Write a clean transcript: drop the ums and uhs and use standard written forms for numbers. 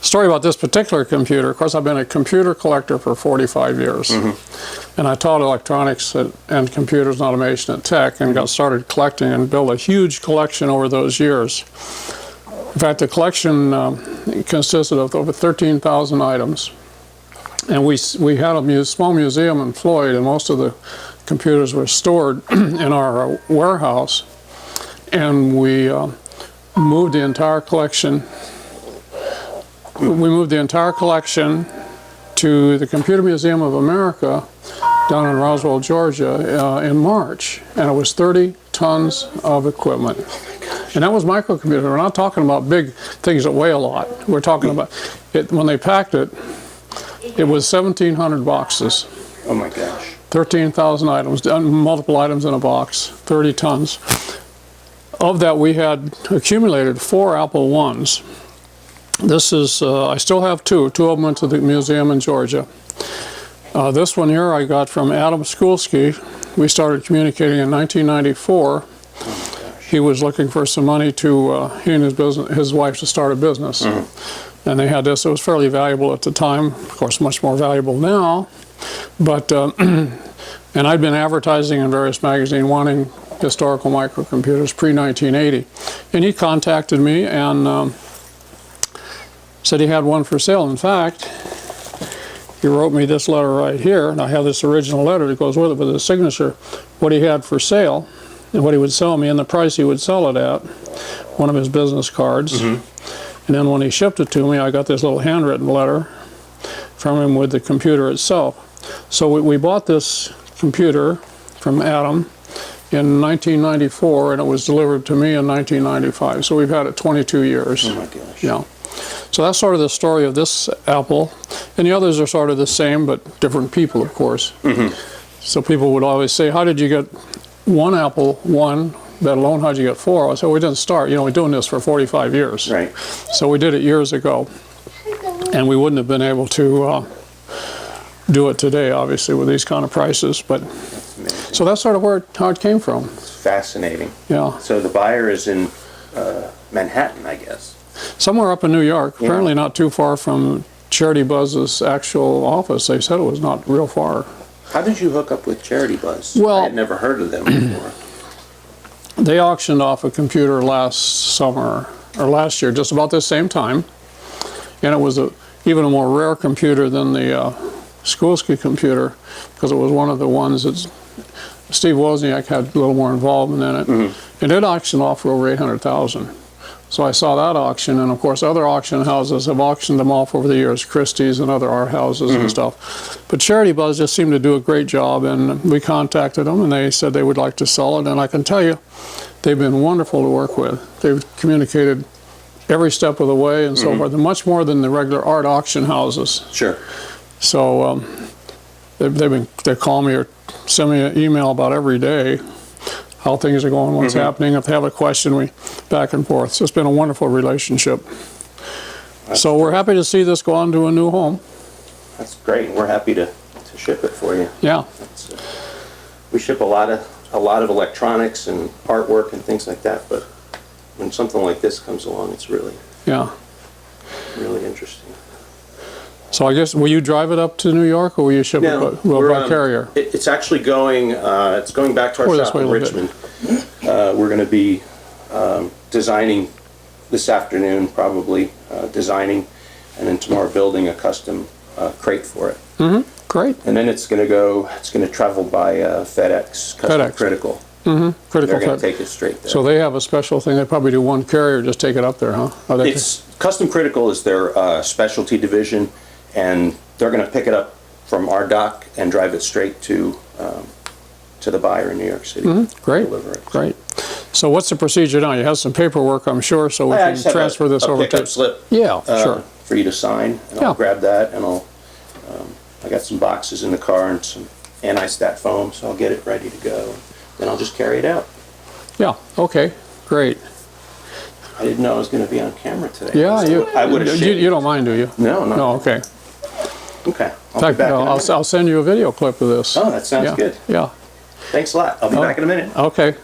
story about this particular computer. Of course, I've been a computer collector for 45 years. And I taught electronics and computers and automation at Tech, and got started collecting and built a huge collection over those years. In fact, the collection consisted of over 13,000 items. And we had a small museum in Floyd, and most of the computers were stored in our warehouse. And we moved the entire collection. We moved the entire collection to the Computer Museum of America down in Roswell, Georgia, in March, and it was 30 tons of equipment. And that was microcomputer. We're not talking about big things that weigh a lot. We're talking about it when they packed it. It was 1,700 boxes. Oh my gosh! 13,000 items, multiple items in a box, 30 tons. Of that, we had accumulated 4 Apple I's. This is, I still have 2. 2 of them went to the museum in Georgia. This one here I got from Adam Skulski. We started communicating in 1994. He was looking for some money to, he and his wife to start a business. And they had this. It was fairly valuable at the time. Of course, much more valuable now. But, and I'd been advertising in various magazines wanting historical microcomputers pre-1980. And he contacted me and said he had one for sale. In fact, he wrote me this letter right here, and I have this original letter that goes with it with his signature, what he had for sale and what he would sell me and the price he would sell it at, one of his business cards. And then when he shipped it to me, I got this little handwritten letter from him with the computer itself. So we bought this computer from Adam in 1994, and it was delivered to me in 1995. So we've had it 22 years. Oh my gosh. Yeah. So that's sort of the story of this Apple. And the others are sort of the same, but different people, of course. So people would always say, how did you get one Apple I, let alone how'd you get 4? I said, we didn't start. You know, we're doing this for 45 years. Right. So we did it years ago. And we wouldn't have been able to do it today, obviously, with these kind of prices. But so that's sort of how it came from. It's fascinating. Yeah. So the buyer is in Manhattan, I guess. Somewhere up in New York, apparently not too far from Charity Buzz's actual office. They said it was not real far. How did you hook up with Charity Buzz? Well, I had never heard of them before. They auctioned off a computer last summer, or last year, just about the same time. And it was even a more rare computer than the Skulski computer, because it was one of the ones that Steve Wozniak had a little more involvement in it. And it auctioned off for over 800,000. So I saw that auction, and of course other auction houses have auctioned them off over the years, Christie's and other art houses and stuff. But Charity Buzz just seemed to do a great job, and we contacted them, and they said they would like to sell it. And I can tell you, they've been wonderful to work with. They've communicated every step of the way and so forth, and much more than the regular art auction houses. Sure. So they call me or send me an email about every day, how things are going, what's happening. If they have a question, we back and forth. So it's been a wonderful relationship. So we're happy to see this go on to a new home. That's great. We're happy to ship it for you. Yeah. We ship a lot of electronics and artwork and things like that, but when something like this comes along, it's really interesting. So I guess, will you drive it up to New York, or will you ship it by carrier? It's actually going, it's going back to our shop in Richmond. We're going to be designing this afternoon, probably designing, and then tomorrow building a custom crate for it. Great. And then it's going to travel by FedEx, Custom Critical. Critical. They're going to take it straight there. So they have a special thing. They probably do one carrier, just take it up there, huh? It's Custom Critical is their specialty division, and they're going to pick it up from our dock and drive it straight to the buyer in New York City. Great. Deliver it. Great. So what's the procedure now? You have some paperwork, I'm sure, so we can transfer this over to. Pickup slip. Yeah, sure. For you to sign, and I'll grab that, and I got some boxes in the car and some anti-stat foam, so I'll get it ready to go. Then I'll just carry it out. Yeah. Okay. Great. I didn't know I was going to be on camera today. Yeah, I would have. You don't mind, do you? No. No. Okay. Okay. In fact, I'll send you a video clip of this. Oh, that sounds good. Yeah. Thanks a lot. I'll be back in a minute. Okay.